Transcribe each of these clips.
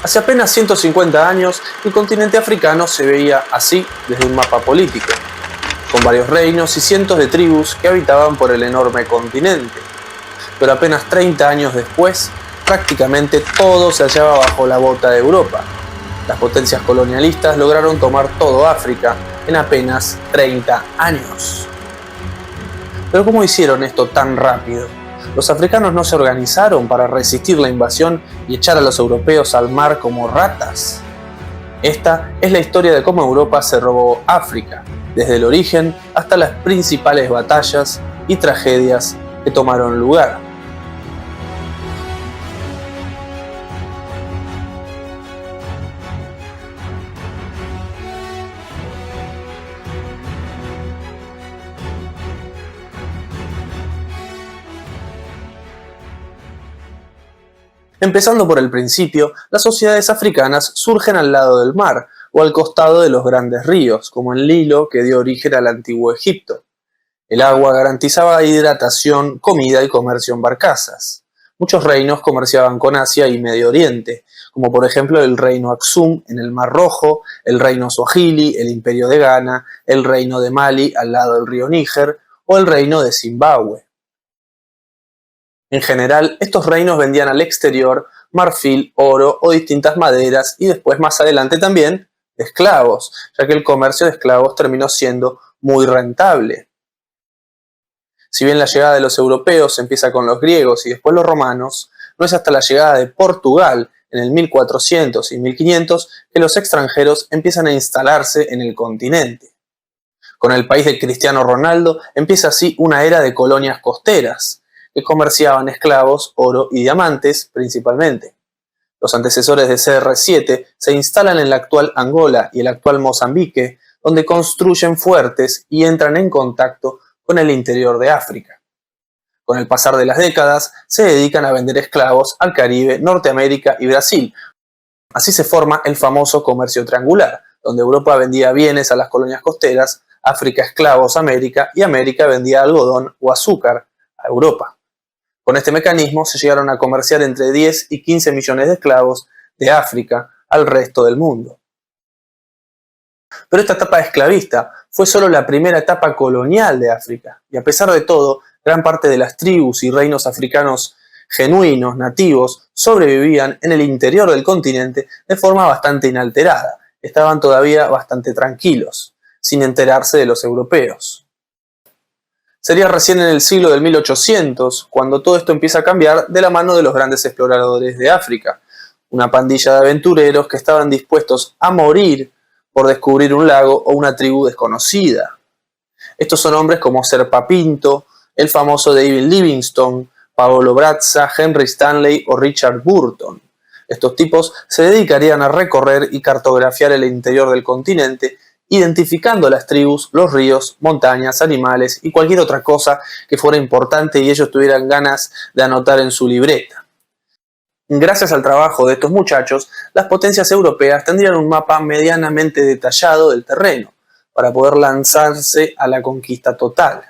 Hace apenas 150 años, el continente africano se veía así desde un mapa político, con varios reinos y cientos de tribus que habitaban por el enorme continente. Pero apenas 30 años después, prácticamente todo se hallaba bajo la bota de Europa. Las potencias colonialistas lograron tomar todo África en apenas 30 años. Pero ¿cómo hicieron esto tan rápido? Los africanos no se organizaron para resistir la invasión y echar a los europeos al mar como ratas. Esta es la historia de cómo Europa se robó África, desde el origen hasta las principales batallas y tragedias que tomaron lugar. Empezando por el principio, las sociedades africanas surgen al lado del mar o al costado de los grandes ríos, como el Nilo que dio origen al antiguo Egipto. El agua garantizaba hidratación, comida y comercio en barcazas. Muchos reinos comerciaban con Asia y Medio Oriente, como por ejemplo el reino Aksum en el Mar Rojo, el reino Swahili, el imperio de Ghana, el reino de Mali al lado del río Níger o el reino de Zimbabue. En general, estos reinos vendían al exterior marfil, oro o distintas maderas y después más adelante también esclavos, ya que el comercio de esclavos terminó siendo muy rentable. Si bien la llegada de los europeos empieza con los griegos y después los romanos, no es hasta la llegada de Portugal en el 1400 y 1500 que los extranjeros empiezan a instalarse en el continente. Con el país de Cristiano Ronaldo empieza así una era de colonias costeras, que comerciaban esclavos, oro y diamantes principalmente. Los antecesores de CR7 se instalan en la actual Angola y el actual Mozambique, donde construyen fuertes y entran en contacto con el interior de África. Con el pasar de las décadas, se dedican a vender esclavos al Caribe, Norteamérica y Brasil. Así se forma el famoso comercio triangular, donde Europa vendía bienes a las colonias costeras, África esclavos a América y América vendía algodón o azúcar a Europa. Con este mecanismo se llegaron a comerciar entre 10 y 15 millones de esclavos de África al resto del mundo. Pero esta etapa esclavista fue solo la primera etapa colonial de África, y a pesar de todo, gran parte de las tribus y reinos africanos genuinos, nativos, sobrevivían en el interior del continente de forma bastante inalterada. Estaban todavía bastante tranquilos, sin enterarse de los europeos. Sería recién en el siglo del 1800 cuando todo esto empieza a cambiar de la mano de los grandes exploradores de África, una pandilla de aventureros que estaban dispuestos a morir por descubrir un lago o una tribu desconocida. Estos son hombres como Serpa Pinto, el famoso David Livingstone, Paolo Brazza, Henry Stanley o Richard Burton. Estos tipos se dedicarían a recorrer y cartografiar el interior del continente, identificando las tribus, los ríos, montañas, animales y cualquier otra cosa que fuera importante y ellos tuvieran ganas de anotar en su libreta. Gracias al trabajo de estos muchachos, las potencias europeas tendrían un mapa medianamente detallado del terreno para poder lanzarse a la conquista total.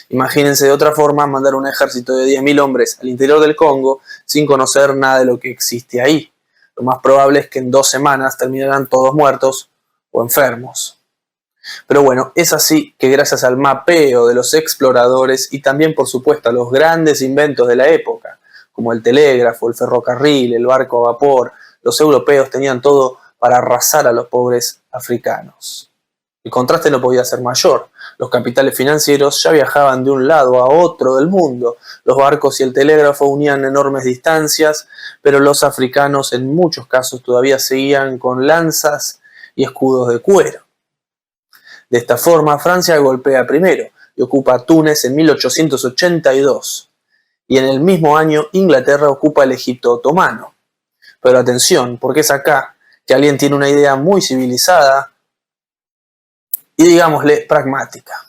Imagínense de otra forma mandar un ejército de 10.000 hombres al interior del Congo sin conocer nada de lo que existe ahí. Lo más probable es que en 2 semanas terminarán todos muertos o enfermos. Pero bueno, es así que gracias al mapeo de los exploradores y también por supuesto a los grandes inventos de la época, como el telégrafo, el ferrocarril, el barco a vapor, los europeos tenían todo para arrasar a los pobres africanos. El contraste no podía ser mayor. Los capitales financieros ya viajaban de un lado a otro del mundo. Los barcos y el telégrafo unían enormes distancias, pero los africanos en muchos casos todavía seguían con lanzas y escudos de cuero. De esta forma, Francia golpea primero y ocupa Túnez en 1882. Y en el mismo año, Inglaterra ocupa el Egipto otomano. Pero atención, porque es acá que alguien tiene una idea muy civilizada y digámosle pragmática.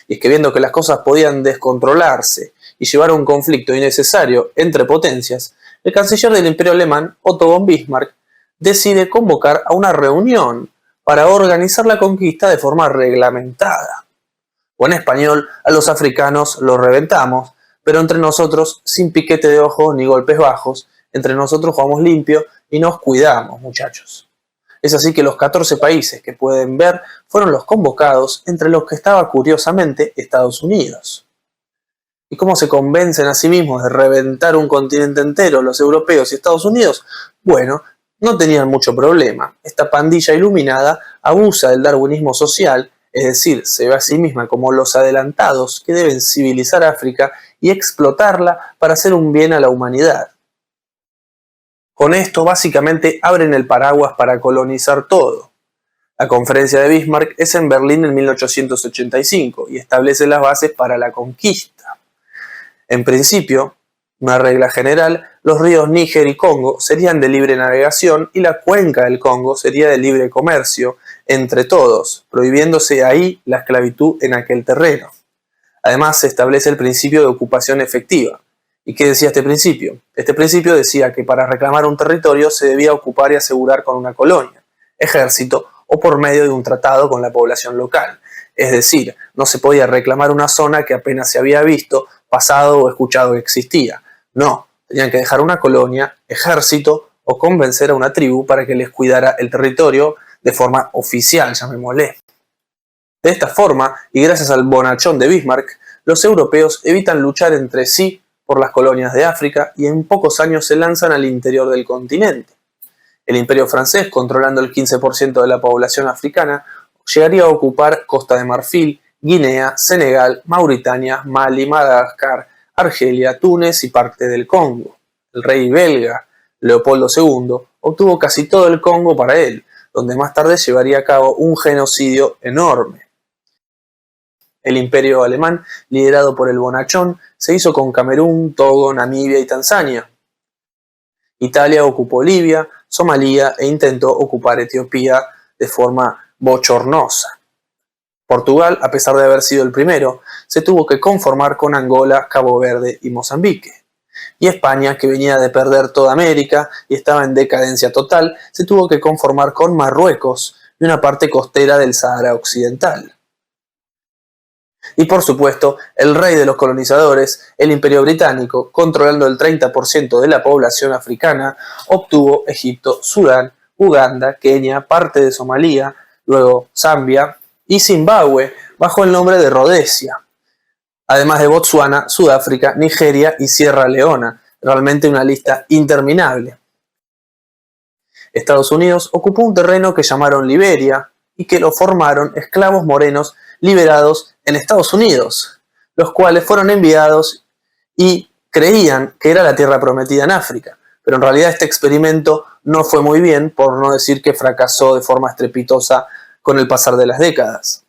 Y es que viendo que las cosas podían descontrolarse y llevar a un conflicto innecesario entre potencias, el canciller del Imperio Alemán, Otto von Bismarck, decide convocar a una reunión para organizar la conquista de forma reglamentada. O en español, a los africanos los reventamos, pero entre nosotros sin piquete de ojos ni golpes bajos, entre nosotros jugamos limpio y nos cuidamos, muchachos. Es así que los 14 países que pueden ver fueron los convocados, entre los que estaba curiosamente Estados Unidos. ¿Y cómo se convencen a sí mismos de reventar un continente entero, los europeos y Estados Unidos? Bueno, no tenían mucho problema. Esta pandilla iluminada abusa del darwinismo social, es decir, se ve a sí misma como los adelantados que deben civilizar África y explotarla para hacer un bien a la humanidad. Con esto básicamente abren el paraguas para colonizar todo. La conferencia de Bismarck es en Berlín en 1885 y establece las bases para la conquista. En principio, una regla general, los ríos Níger y Congo serían de libre navegación y la cuenca del Congo sería de libre comercio entre todos, prohibiéndose ahí la esclavitud en aquel terreno. Además, se establece el principio de ocupación efectiva. ¿Y qué decía este principio? Este principio decía que para reclamar un territorio se debía ocupar y asegurar con una colonia, ejército o por medio de un tratado con la población local. Es decir, no se podía reclamar una zona que apenas se había visto, pasado o escuchado que existía. No, tenían que dejar una colonia, ejército o convencer a una tribu para que les cuidara el territorio de forma oficial, llamémosle. De esta forma, y gracias al bonachón de Bismarck, los europeos evitan luchar entre sí por las colonias de África y en pocos años se lanzan al interior del continente. El Imperio francés, controlando el 15% de la población africana, llegaría a ocupar Costa de Marfil, Guinea, Senegal, Mauritania, Mali, Madagascar, Argelia, Túnez y parte del Congo. El rey belga, Leopoldo II, obtuvo casi todo el Congo para él, donde más tarde llevaría a cabo un genocidio enorme. El imperio alemán, liderado por el bonachón, se hizo con Camerún, Togo, Namibia y Tanzania. Italia ocupó Libia, Somalia e intentó ocupar Etiopía de forma bochornosa. Portugal, a pesar de haber sido el primero, se tuvo que conformar con Angola, Cabo Verde y Mozambique. Y España, que venía de perder toda América y estaba en decadencia total, se tuvo que conformar con Marruecos y una parte costera del Sahara Occidental. Y por supuesto, el rey de los colonizadores, el Imperio Británico, controlando el 30% de la población africana, obtuvo Egipto, Sudán, Uganda, Kenia, parte de Somalia, luego Zambia y Zimbabue, bajo el nombre de Rodesia. Además de Botsuana, Sudáfrica, Nigeria y Sierra Leona, realmente una lista interminable. Estados Unidos ocupó un terreno que llamaron Liberia y que lo formaron esclavos morenos liberados en Estados Unidos, los cuales fueron enviados y creían que era la tierra prometida en África, pero en realidad este experimento no fue muy bien, por no decir que fracasó de forma estrepitosa con el pasar de las décadas.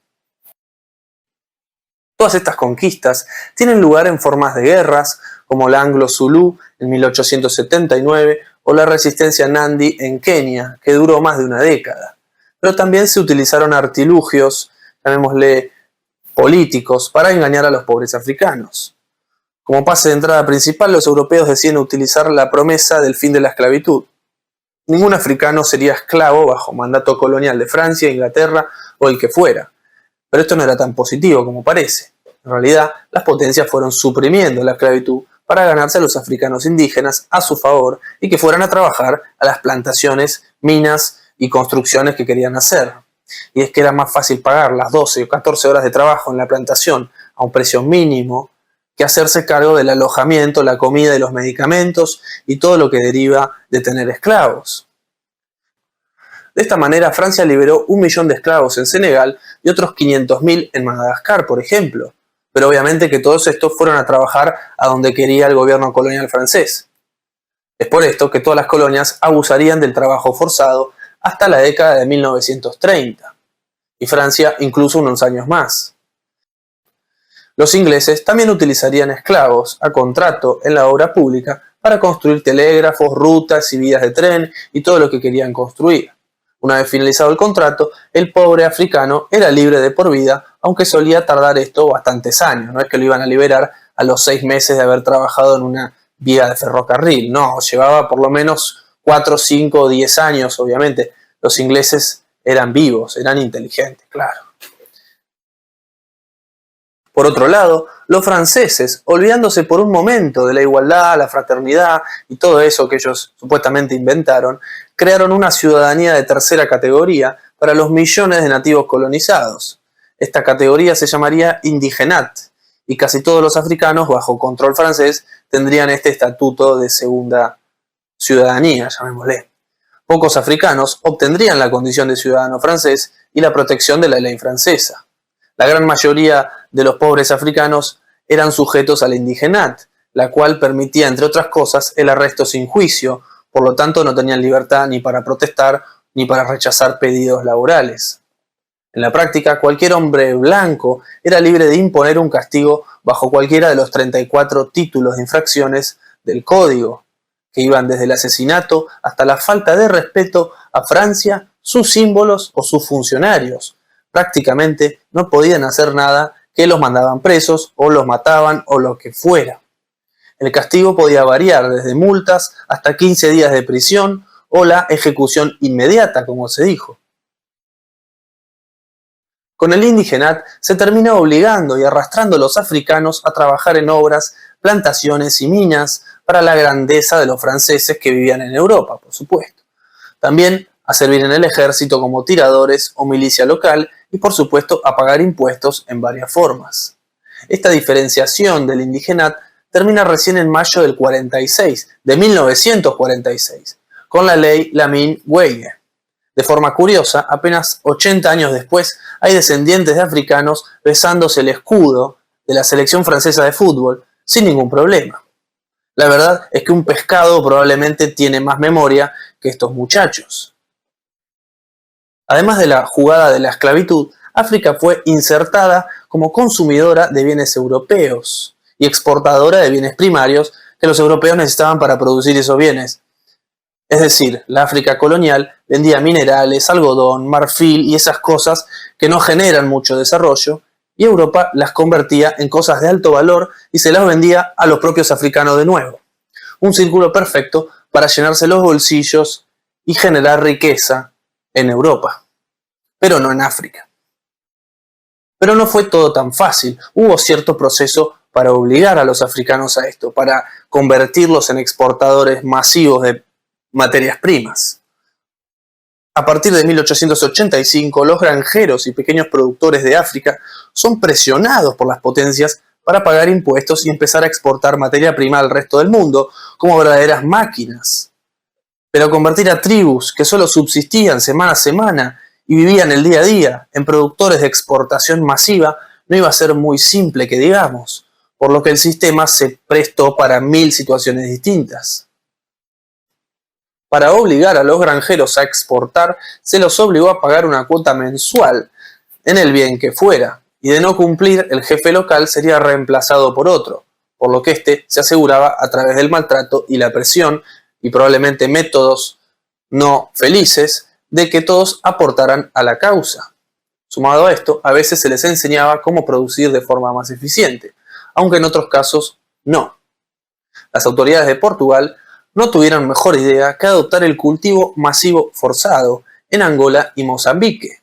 Todas estas conquistas tienen lugar en formas de guerras, como la Anglo-Zulú en 1879 o la resistencia Nandi en Kenia, que duró más de una década. Pero también se utilizaron artilugios, llamémosle políticos, para engañar a los pobres africanos. Como pase de entrada principal, los europeos deciden utilizar la promesa del fin de la esclavitud. Ningún africano sería esclavo bajo mandato colonial de Francia, Inglaterra o el que fuera. Pero esto no era tan positivo como parece. En realidad, las potencias fueron suprimiendo la esclavitud para ganarse a los africanos indígenas a su favor y que fueran a trabajar a las plantaciones, minas y construcciones que querían hacer. Y es que era más fácil pagar las 12 o 14 horas de trabajo en la plantación a un precio mínimo que hacerse cargo del alojamiento, la comida y los medicamentos y todo lo que deriva de tener esclavos. De esta manera, Francia liberó 1 millón de esclavos en Senegal y otros 500.000 en Madagascar, por ejemplo. Pero obviamente que todos estos fueron a trabajar a donde quería el gobierno colonial francés. Es por esto que todas las colonias abusarían del trabajo forzado hasta la década de 1930, y Francia incluso unos años más. Los ingleses también utilizarían esclavos a contrato en la obra pública para construir telégrafos, rutas y vías de tren y todo lo que querían construir. Una vez finalizado el contrato, el pobre africano era libre de por vida, aunque solía tardar esto bastantes años. No es que lo iban a liberar a los 6 meses de haber trabajado en una vía de ferrocarril, no, llevaba por lo menos 4, 5 o 10 años, obviamente. Los ingleses eran vivos, eran inteligentes, claro. Por otro lado, los franceses, olvidándose por un momento de la igualdad, la fraternidad y todo eso que ellos supuestamente inventaron, crearon una ciudadanía de tercera categoría para los millones de nativos colonizados. Esta categoría se llamaría indigenat, y casi todos los africanos bajo control francés tendrían este estatuto de segunda ciudadanía, llamémosle. Pocos africanos obtendrían la condición de ciudadano francés y la protección de la ley francesa. La gran mayoría de los pobres africanos eran sujetos al indigenat, la cual permitía, entre otras cosas, el arresto sin juicio, por lo tanto no tenían libertad ni para protestar ni para rechazar pedidos laborales. En la práctica, cualquier hombre blanco era libre de imponer un castigo bajo cualquiera de los 34 títulos de infracciones del Código, que iban desde el asesinato hasta la falta de respeto a Francia, sus símbolos o sus funcionarios. Prácticamente no podían hacer nada que los mandaban presos o los mataban o lo que fuera. El castigo podía variar desde multas hasta 15 días de prisión o la ejecución inmediata, como se dijo. Con el indigenat se terminó obligando y arrastrando a los africanos a trabajar en obras, plantaciones y minas para la grandeza de los franceses que vivían en Europa, por supuesto. También a servir en el ejército como tiradores o milicia local y por supuesto a pagar impuestos en varias formas. Esta diferenciación del indigenat termina recién en mayo del 46, de 1946, con la ley Lamin-Weige. De forma curiosa, apenas 80 años después, hay descendientes de africanos besándose el escudo de la selección francesa de fútbol sin ningún problema. La verdad es que un pescado probablemente tiene más memoria que estos muchachos. Además de la jugada de la esclavitud, África fue insertada como consumidora de bienes europeos y exportadora de bienes primarios que los europeos necesitaban para producir esos bienes. Es decir, la África colonial vendía minerales, algodón, marfil y esas cosas que no generan mucho desarrollo, y Europa las convertía en cosas de alto valor y se las vendía a los propios africanos de nuevo. Un círculo perfecto para llenarse los bolsillos y generar riqueza en Europa, pero no en África. Pero no fue todo tan fácil, hubo cierto proceso para obligar a los africanos a esto, para convertirlos en exportadores masivos de materias primas. A partir de 1885, los granjeros y pequeños productores de África son presionados por las potencias para pagar impuestos y empezar a exportar materia prima al resto del mundo como verdaderas máquinas. Pero convertir a tribus que solo subsistían semana a semana y vivían el día a día en productores de exportación masiva no iba a ser muy simple que digamos, por lo que el sistema se prestó para 1000 situaciones distintas. Para obligar a los granjeros a exportar, se los obligó a pagar una cuota mensual, en el bien que fuera, y de no cumplir, el jefe local sería reemplazado por otro, por lo que éste se aseguraba a través del maltrato y la presión, y probablemente métodos no felices, de que todos aportaran a la causa. Sumado a esto, a veces se les enseñaba cómo producir de forma más eficiente, aunque en otros casos no. Las autoridades de Portugal no tuvieron mejor idea que adoptar el cultivo masivo forzado en Angola y Mozambique.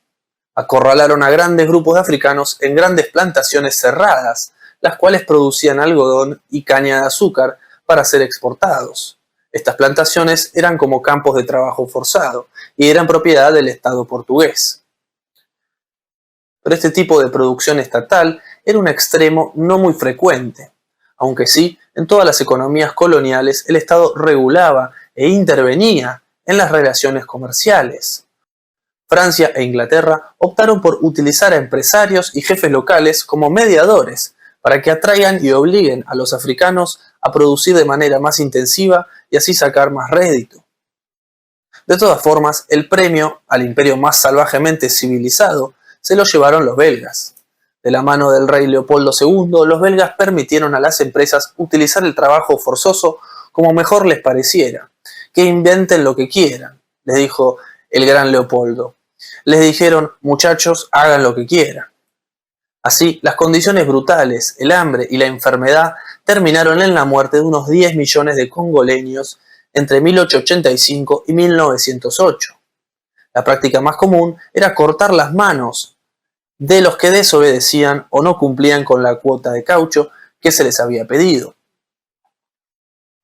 Acorralaron a grandes grupos de africanos en grandes plantaciones cerradas, las cuales producían algodón y caña de azúcar para ser exportados. Estas plantaciones eran como campos de trabajo forzado y eran propiedad del Estado portugués. Pero este tipo de producción estatal era un extremo no muy frecuente. Aunque sí, en todas las economías coloniales el Estado regulaba e intervenía en las relaciones comerciales. Francia e Inglaterra optaron por utilizar a empresarios y jefes locales como mediadores para que atraigan y obliguen a los africanos a producir de manera más intensiva y así sacar más rédito. De todas formas, el premio al imperio más salvajemente civilizado se lo llevaron los belgas. De la mano del rey Leopoldo II, los belgas permitieron a las empresas utilizar el trabajo forzoso como mejor les pareciera. Que inventen lo que quieran, les dijo el gran Leopoldo. Les dijeron, muchachos, hagan lo que quieran. Así, las condiciones brutales, el hambre y la enfermedad terminaron en la muerte de unos 10 millones de congoleños entre 1885 y 1908. La práctica más común era cortar las manos de los que desobedecían o no cumplían con la cuota de caucho que se les había pedido.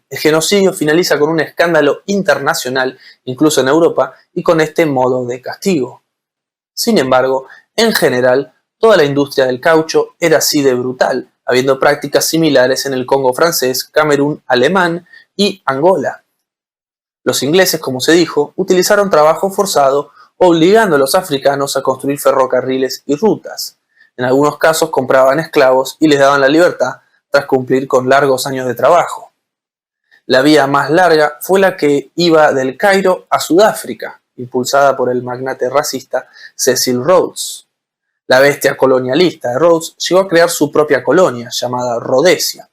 El genocidio finaliza con un escándalo internacional, incluso en Europa, y con este modo de castigo. Sin embargo, en general, toda la industria del caucho era así de brutal, habiendo prácticas similares en el Congo francés, Camerún alemán y Angola. Los ingleses, como se dijo, utilizaron trabajo forzado, obligando a los africanos a construir ferrocarriles y rutas. En algunos casos compraban esclavos y les daban la libertad tras cumplir con largos años de trabajo. La vía más larga fue la que iba del Cairo a Sudáfrica, impulsada por el magnate racista Cecil Rhodes. La bestia colonialista de Rhodes llegó a crear su propia colonia, llamada Rhodesia,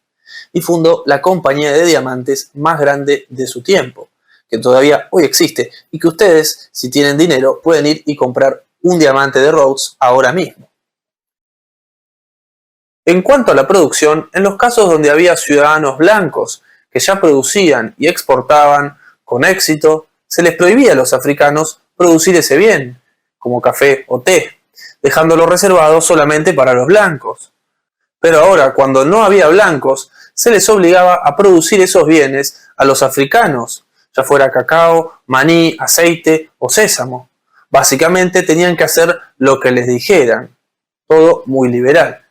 y fundó la compañía de diamantes más grande de su tiempo, que todavía hoy existe, y que ustedes, si tienen dinero, pueden ir y comprar un diamante de Rhodes ahora mismo. En cuanto a la producción, en los casos donde había ciudadanos blancos que ya producían y exportaban con éxito, se les prohibía a los africanos producir ese bien, como café o té, dejándolo reservado solamente para los blancos. Pero ahora, cuando no había blancos, se les obligaba a producir esos bienes a los africanos, ya fuera cacao, maní, aceite o sésamo. Básicamente tenían que hacer lo que les dijeran, todo muy liberal.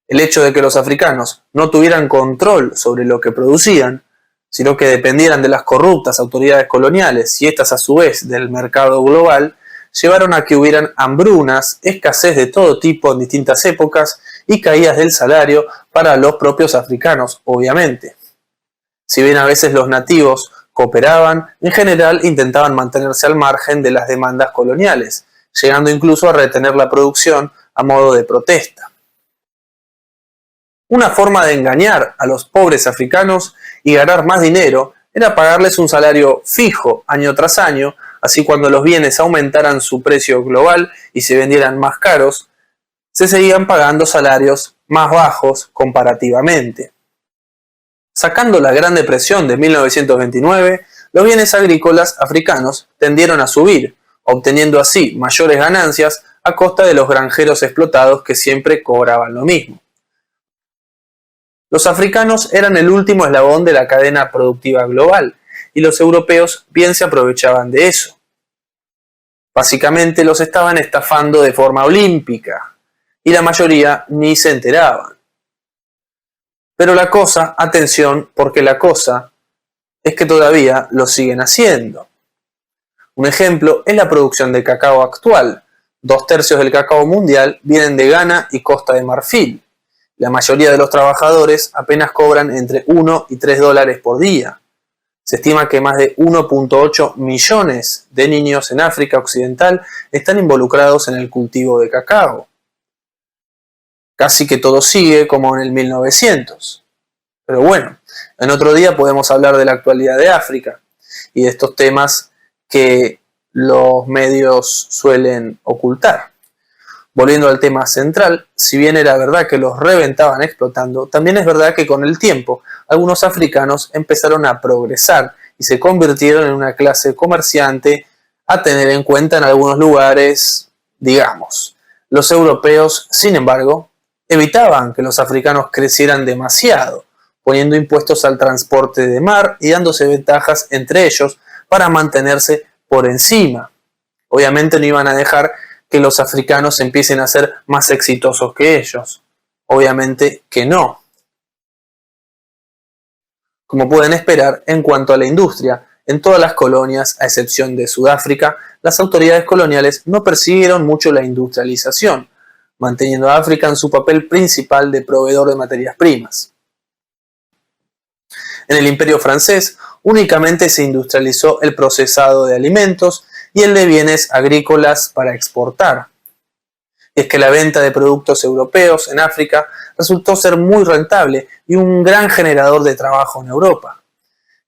El hecho de que los africanos no tuvieran control sobre lo que producían, sino que dependieran de las corruptas autoridades coloniales y estas a su vez del mercado global, llevaron a que hubieran hambrunas, escasez de todo tipo en distintas épocas y caídas del salario para los propios africanos, obviamente. Si bien a veces los nativos cooperaban, en general intentaban mantenerse al margen de las demandas coloniales, llegando incluso a retener la producción a modo de protesta. Una forma de engañar a los pobres africanos y ganar más dinero era pagarles un salario fijo año tras año, así cuando los bienes aumentaran su precio global y se vendieran más caros, se seguían pagando salarios más bajos comparativamente. Sacando la Gran Depresión de 1929, los bienes agrícolas africanos tendieron a subir, obteniendo así mayores ganancias a costa de los granjeros explotados que siempre cobraban lo mismo. Los africanos eran el último eslabón de la cadena productiva global, y los europeos bien se aprovechaban de eso. Básicamente los estaban estafando de forma olímpica, y la mayoría ni se enteraban. Pero la cosa, atención, porque la cosa es que todavía lo siguen haciendo. Un ejemplo es la producción de cacao actual. 2/3 del cacao mundial vienen de Ghana y Costa de Marfil. La mayoría de los trabajadores apenas cobran entre 1 y 3 dólares por día. Se estima que más de 1.8 millones de niños en África Occidental están involucrados en el cultivo de cacao. Casi que todo sigue como en el 1900. Pero bueno, en otro día podemos hablar de la actualidad de África y de estos temas que los medios suelen ocultar. Volviendo al tema central, si bien era verdad que los reventaban explotando, también es verdad que con el tiempo algunos africanos empezaron a progresar y se convirtieron en una clase comerciante a tener en cuenta en algunos lugares, digamos. Los europeos, sin embargo, evitaban que los africanos crecieran demasiado, poniendo impuestos al transporte de mar y dándose ventajas entre ellos para mantenerse por encima. Obviamente no iban a dejar que los africanos empiecen a ser más exitosos que ellos. Obviamente que no. Como pueden esperar, en cuanto a la industria, en todas las colonias, a excepción de Sudáfrica, las autoridades coloniales no persiguieron mucho la industrialización, manteniendo a África en su papel principal de proveedor de materias primas. En el Imperio francés únicamente se industrializó el procesado de alimentos y el de bienes agrícolas para exportar. Y es que la venta de productos europeos en África resultó ser muy rentable y un gran generador de trabajo en Europa.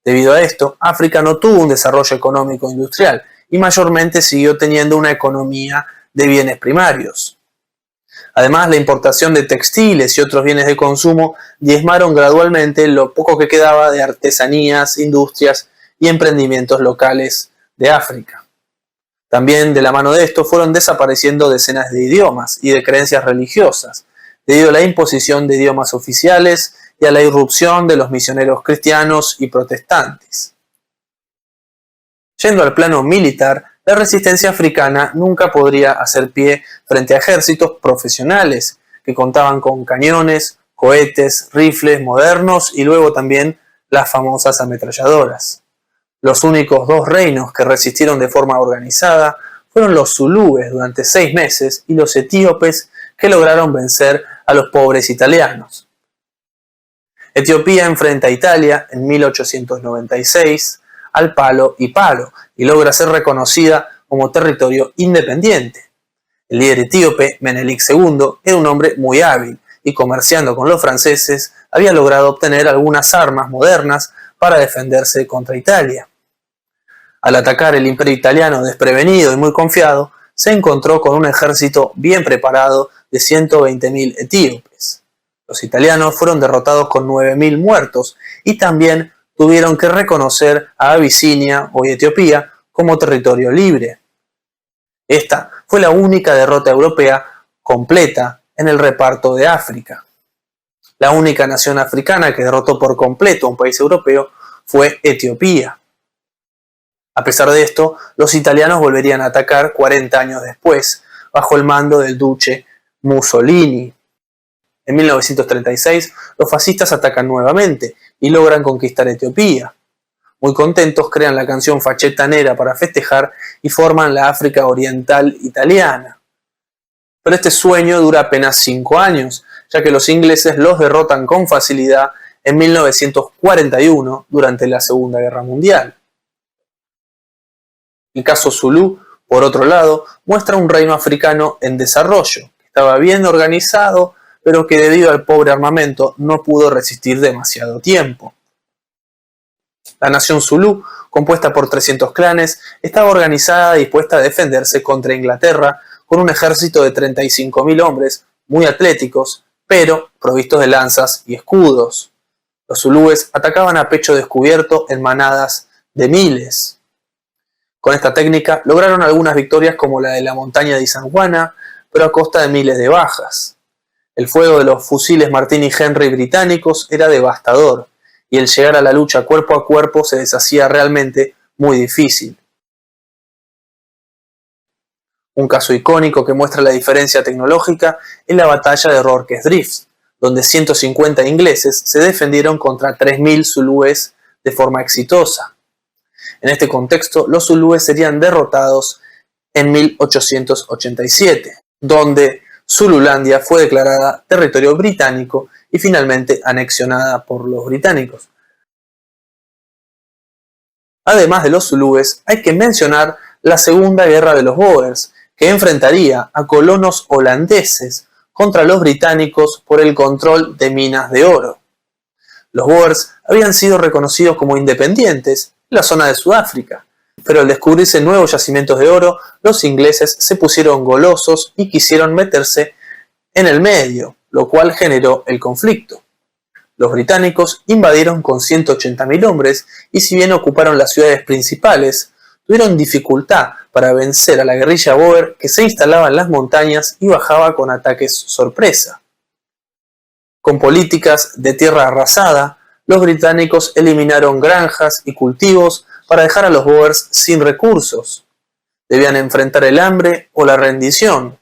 Debido a esto, África no tuvo un desarrollo económico industrial y mayormente siguió teniendo una economía de bienes primarios. Además, la importación de textiles y otros bienes de consumo diezmaron gradualmente lo poco que quedaba de artesanías, industrias y emprendimientos locales de África. También de la mano de esto fueron desapareciendo decenas de idiomas y de creencias religiosas, debido a la imposición de idiomas oficiales y a la irrupción de los misioneros cristianos y protestantes. Yendo al plano militar, la resistencia africana nunca podría hacer pie frente a ejércitos profesionales que contaban con cañones, cohetes, rifles modernos y luego también las famosas ametralladoras. Los únicos dos reinos que resistieron de forma organizada fueron los zulúes durante 6 meses y los etíopes, que lograron vencer a los pobres italianos. Etiopía enfrenta a Italia en 1896 al palo y palo y logra ser reconocida como territorio independiente. El líder etíope, Menelik II, era un hombre muy hábil y, comerciando con los franceses, había logrado obtener algunas armas modernas para defenderse contra Italia. Al atacar el imperio italiano desprevenido y muy confiado, se encontró con un ejército bien preparado de 120.000 etíopes. Los italianos fueron derrotados con 9.000 muertos y también tuvieron que reconocer a Abisinia, hoy Etiopía, como territorio libre. Esta fue la única derrota europea completa en el reparto de África. La única nación africana que derrotó por completo a un país europeo fue Etiopía. A pesar de esto, los italianos volverían a atacar 40 años después, bajo el mando del duce Mussolini. En 1936, los fascistas atacan nuevamente y logran conquistar Etiopía. Muy contentos, crean la canción Faceta Nera para festejar y forman la África Oriental Italiana. Pero este sueño dura apenas 5 años, ya que los ingleses los derrotan con facilidad en 1941 durante la Segunda Guerra Mundial. El caso Zulú, por otro lado, muestra un reino africano en desarrollo, que estaba bien organizado, pero que debido al pobre armamento no pudo resistir demasiado tiempo. La nación Zulú, compuesta por 300 clanes, estaba organizada y dispuesta a defenderse contra Inglaterra con un ejército de 35.000 hombres, muy atléticos, pero provistos de lanzas y escudos. Los zulúes atacaban a pecho descubierto en manadas de miles. Con esta técnica lograron algunas victorias como la de la montaña de Isandlwana, pero a costa de miles de bajas. El fuego de los fusiles Martin y Henry británicos era devastador, y el llegar a la lucha cuerpo a cuerpo se les hacía realmente muy difícil. Un caso icónico que muestra la diferencia tecnológica es la batalla de Rorke's Drift, donde 150 ingleses se defendieron contra 3.000 zulúes de forma exitosa. En este contexto, los zulúes serían derrotados en 1887, donde Zululandia fue declarada territorio británico y finalmente anexionada por los británicos. Además de los zulúes, hay que mencionar la Segunda Guerra de los Boers, que enfrentaría a colonos holandeses contra los británicos por el control de minas de oro. Los Boers habían sido reconocidos como independientes en la zona de Sudáfrica, pero al descubrirse nuevos yacimientos de oro, los ingleses se pusieron golosos y quisieron meterse en el medio, lo cual generó el conflicto. Los británicos invadieron con 180.000 hombres y, si bien ocuparon las ciudades principales, tuvieron dificultad para vencer a la guerrilla Boer, que se instalaba en las montañas y bajaba con ataques sorpresa. Con políticas de tierra arrasada, los británicos eliminaron granjas y cultivos para dejar a los Boers sin recursos. Debían enfrentar el hambre o la rendición.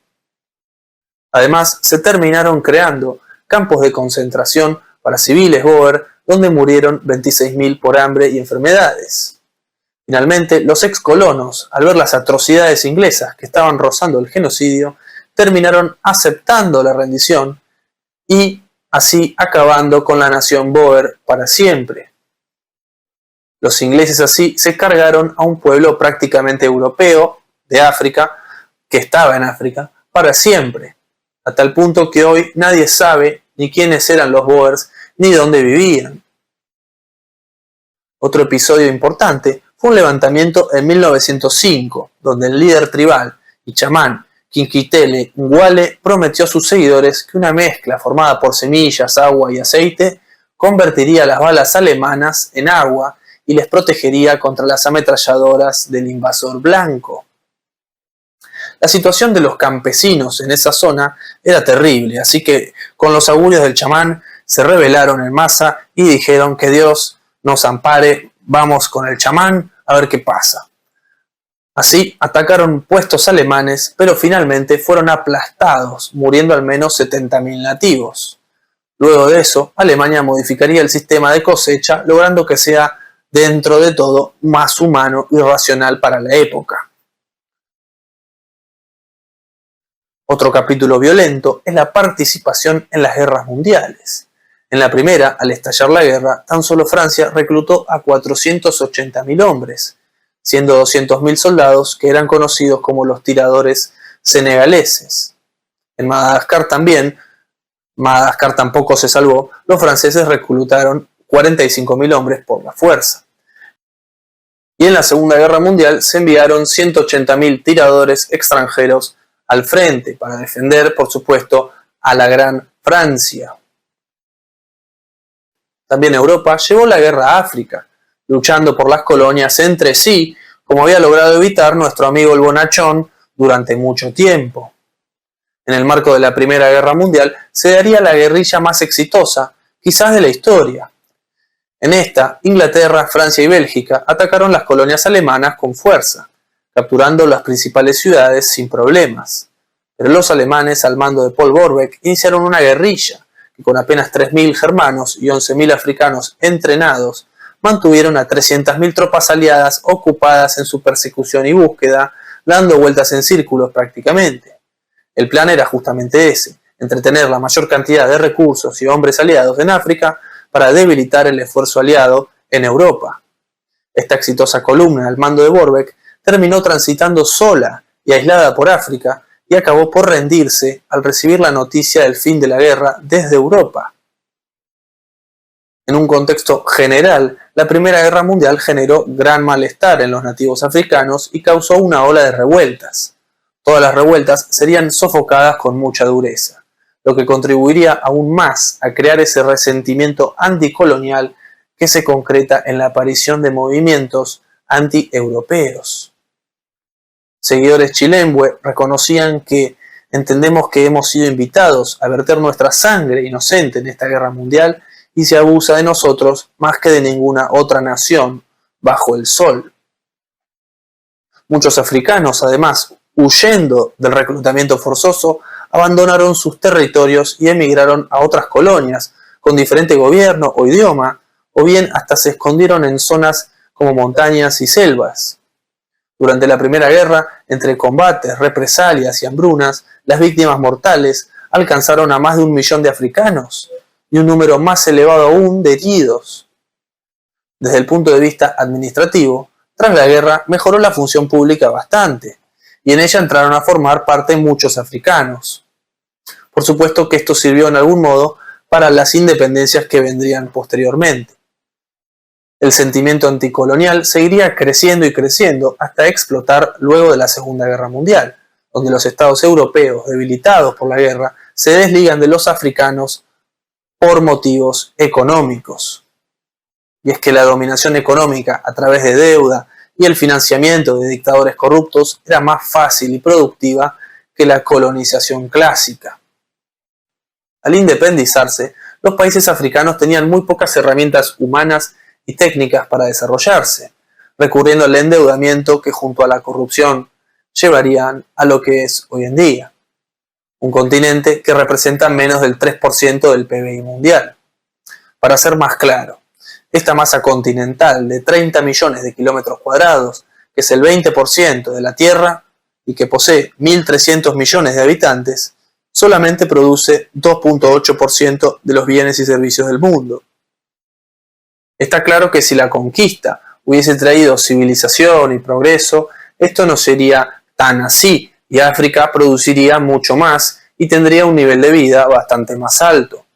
Además, se terminaron creando campos de concentración para civiles Boer, donde murieron 26.000 por hambre y enfermedades. Finalmente, los ex-colonos, al ver las atrocidades inglesas que estaban rozando el genocidio, terminaron aceptando la rendición y así acabando con la nación Boer para siempre. Los ingleses así se cargaron a un pueblo prácticamente europeo de África, que estaba en África, para siempre, a tal punto que hoy nadie sabe ni quiénes eran los Boers ni dónde vivían. Otro episodio importante fue un levantamiento en 1905, donde el líder tribal y chamán Kinkitele Ngwale prometió a sus seguidores que una mezcla formada por semillas, agua y aceite convertiría las balas alemanas en agua y les protegería contra las ametralladoras del invasor blanco. La situación de los campesinos en esa zona era terrible, así que con los augurios del chamán se rebelaron en masa y dijeron que Dios nos ampare, vamos con el chamán a ver qué pasa. Así atacaron puestos alemanes, pero finalmente fueron aplastados, muriendo al menos 70.000 nativos. Luego de eso, Alemania modificaría el sistema de cosecha, logrando que sea, dentro de todo, más humano y racional para la época. Otro capítulo violento es la participación en las guerras mundiales. En la primera, al estallar la guerra, tan solo Francia reclutó a 480.000 hombres, siendo 200.000 soldados que eran conocidos como los tiradores senegaleses. En Madagascar tampoco se salvó, los franceses reclutaron 45.000 hombres por la fuerza. Y en la Segunda Guerra Mundial se enviaron 180.000 tiradores extranjeros al frente para defender, por supuesto, a la Gran Francia. También Europa llevó la guerra a África, luchando por las colonias entre sí, como había logrado evitar nuestro amigo el bonachón durante mucho tiempo. En el marco de la Primera Guerra Mundial se daría la guerrilla más exitosa, quizás de la historia. En esta, Inglaterra, Francia y Bélgica atacaron las colonias alemanas con fuerza, capturando las principales ciudades sin problemas. Pero los alemanes, al mando de Paul Borbeck, iniciaron una guerrilla que con apenas 3.000 germanos y 11.000 africanos entrenados, mantuvieron a 300.000 tropas aliadas ocupadas en su persecución y búsqueda, dando vueltas en círculos prácticamente. El plan era justamente ese, entretener la mayor cantidad de recursos y hombres aliados en África para debilitar el esfuerzo aliado en Europa. Esta exitosa columna al mando de Borbeck terminó transitando sola y aislada por África y acabó por rendirse al recibir la noticia del fin de la guerra desde Europa. En un contexto general, la Primera Guerra Mundial generó gran malestar en los nativos africanos y causó una ola de revueltas. Todas las revueltas serían sofocadas con mucha dureza, lo que contribuiría aún más a crear ese resentimiento anticolonial que se concreta en la aparición de movimientos anti-europeos. Seguidores chilembwe reconocían que entendemos que hemos sido invitados a verter nuestra sangre inocente en esta guerra mundial y se abusa de nosotros más que de ninguna otra nación bajo el sol. Muchos africanos, además, huyendo del reclutamiento forzoso, abandonaron sus territorios y emigraron a otras colonias con diferente gobierno o idioma, o bien hasta se escondieron en zonas como montañas y selvas. Durante la Primera Guerra, entre combates, represalias y hambrunas, las víctimas mortales alcanzaron a más de 1 millón de africanos y un número más elevado aún de heridos. Desde el punto de vista administrativo, tras la guerra mejoró la función pública bastante, y en ella entraron a formar parte muchos africanos. Por supuesto que esto sirvió en algún modo para las independencias que vendrían posteriormente. El sentimiento anticolonial seguiría creciendo y creciendo hasta explotar luego de la Segunda Guerra Mundial, donde los estados europeos, debilitados por la guerra, se desligan de los africanos por motivos económicos. Y es que la dominación económica a través de deuda y el financiamiento de dictadores corruptos era más fácil y productiva que la colonización clásica. Al independizarse, los países africanos tenían muy pocas herramientas humanas y técnicas para desarrollarse, recurriendo al endeudamiento que junto a la corrupción llevarían a lo que es hoy en día, un continente que representa menos del 3% del PBI mundial. Para ser más claro, esta masa continental de 30 millones de kilómetros cuadrados, que es el 20% de la Tierra y que posee 1.300 millones de habitantes, solamente produce 2.8% de los bienes y servicios del mundo. Está claro que si la conquista hubiese traído civilización y progreso, esto no sería tan así y África produciría mucho más y tendría un nivel de vida bastante más alto.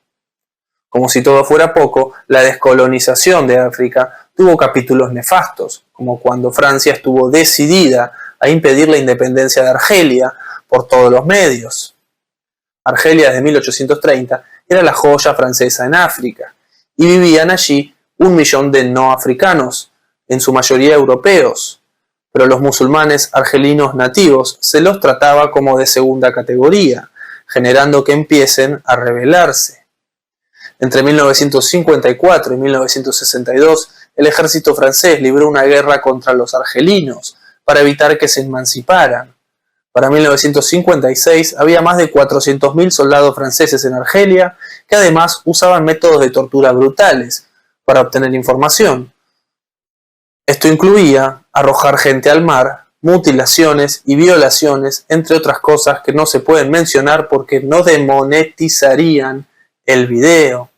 Como si todo fuera poco, la descolonización de África tuvo capítulos nefastos, como cuando Francia estuvo decidida a impedir la independencia de Argelia por todos los medios. Argelia desde 1830 era la joya francesa en África y vivían allí 1 millón de no africanos, en su mayoría europeos, pero los musulmanes argelinos nativos se los trataba como de segunda categoría, generando que empiecen a rebelarse. Entre 1954 y 1962, el ejército francés libró una guerra contra los argelinos para evitar que se emanciparan. Para 1956 había más de 400.000 soldados franceses en Argelia que además usaban métodos de tortura brutales para obtener información. Esto incluía arrojar gente al mar, mutilaciones y violaciones, entre otras cosas que no se pueden mencionar porque no demonetizarían el video.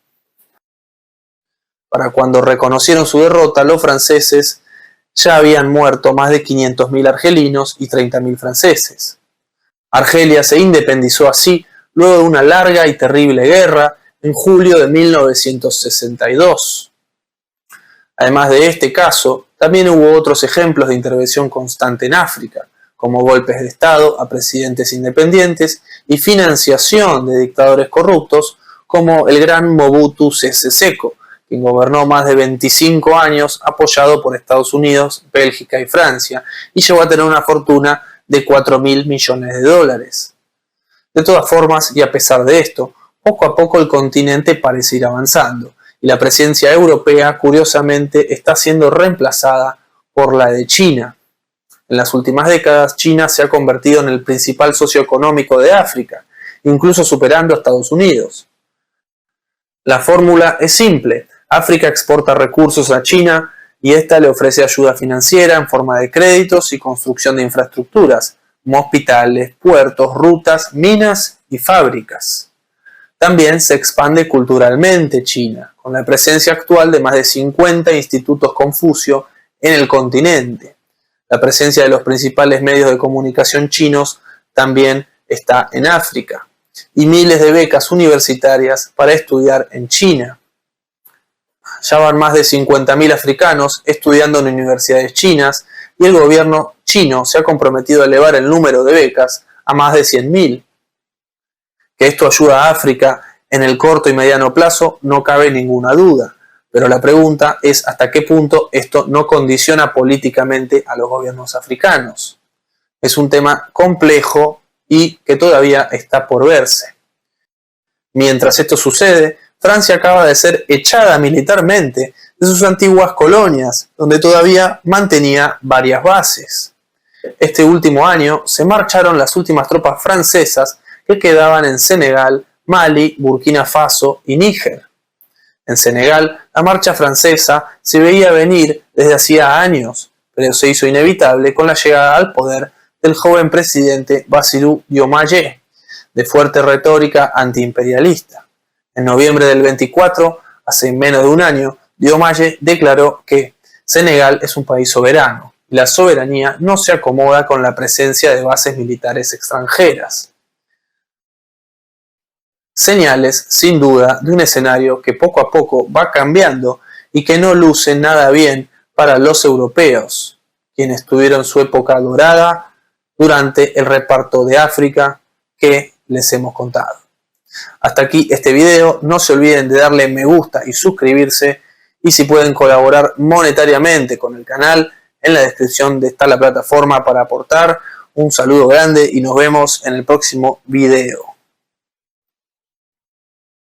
Para cuando reconocieron su derrota, los franceses ya habían muerto más de 500.000 argelinos y 30.000 franceses. Argelia se independizó así luego de una larga y terrible guerra en julio de 1962. Además de este caso, también hubo otros ejemplos de intervención constante en África, como golpes de Estado a presidentes independientes y financiación de dictadores corruptos como el gran Mobutu Sese Seko, quien gobernó más de 25 años apoyado por Estados Unidos, Bélgica y Francia, y llegó a tener una fortuna de 4.000 millones de dólares. De todas formas, y a pesar de esto, poco a poco el continente parece ir avanzando, y la presencia europea, curiosamente, está siendo reemplazada por la de China. En las últimas décadas, China se ha convertido en el principal socio económico de África, incluso superando a Estados Unidos. La fórmula es simple: África exporta recursos a China y ésta le ofrece ayuda financiera en forma de créditos y construcción de infraestructuras, como hospitales, puertos, rutas, minas y fábricas. También se expande culturalmente China, con la presencia actual de más de 50 institutos Confucio en el continente. La presencia de los principales medios de comunicación chinos también está en África, y miles de becas universitarias para estudiar en China. Ya van más de 50.000 africanos estudiando en universidades chinas y el gobierno chino se ha comprometido a elevar el número de becas a más de 100.000. Que esto ayuda a África en el corto y mediano plazo no cabe ninguna duda, pero la pregunta es hasta qué punto esto no condiciona políticamente a los gobiernos africanos. Es un tema complejo y que todavía está por verse. Mientras esto sucede, Francia acaba de ser echada militarmente de sus antiguas colonias, donde todavía mantenía varias bases. Este último año se marcharon las últimas tropas francesas que quedaban en Senegal, Mali, Burkina Faso y Níger. En Senegal, la marcha francesa se veía venir desde hacía años, pero se hizo inevitable con la llegada al poder del joven presidente Bassirou Diomaye, de fuerte retórica antiimperialista. En noviembre del 24, hace menos de un año, Diomaye declaró que Senegal es un país soberano y la soberanía no se acomoda con la presencia de bases militares extranjeras. Señales, sin duda, de un escenario que poco a poco va cambiando y que no luce nada bien para los europeos, quienes tuvieron su época dorada durante el reparto de África que les hemos contado. Hasta aquí este video, no se olviden de darle me gusta y suscribirse, y si pueden colaborar monetariamente con el canal, en la descripción está la plataforma para aportar. Un saludo grande y nos vemos en el próximo video.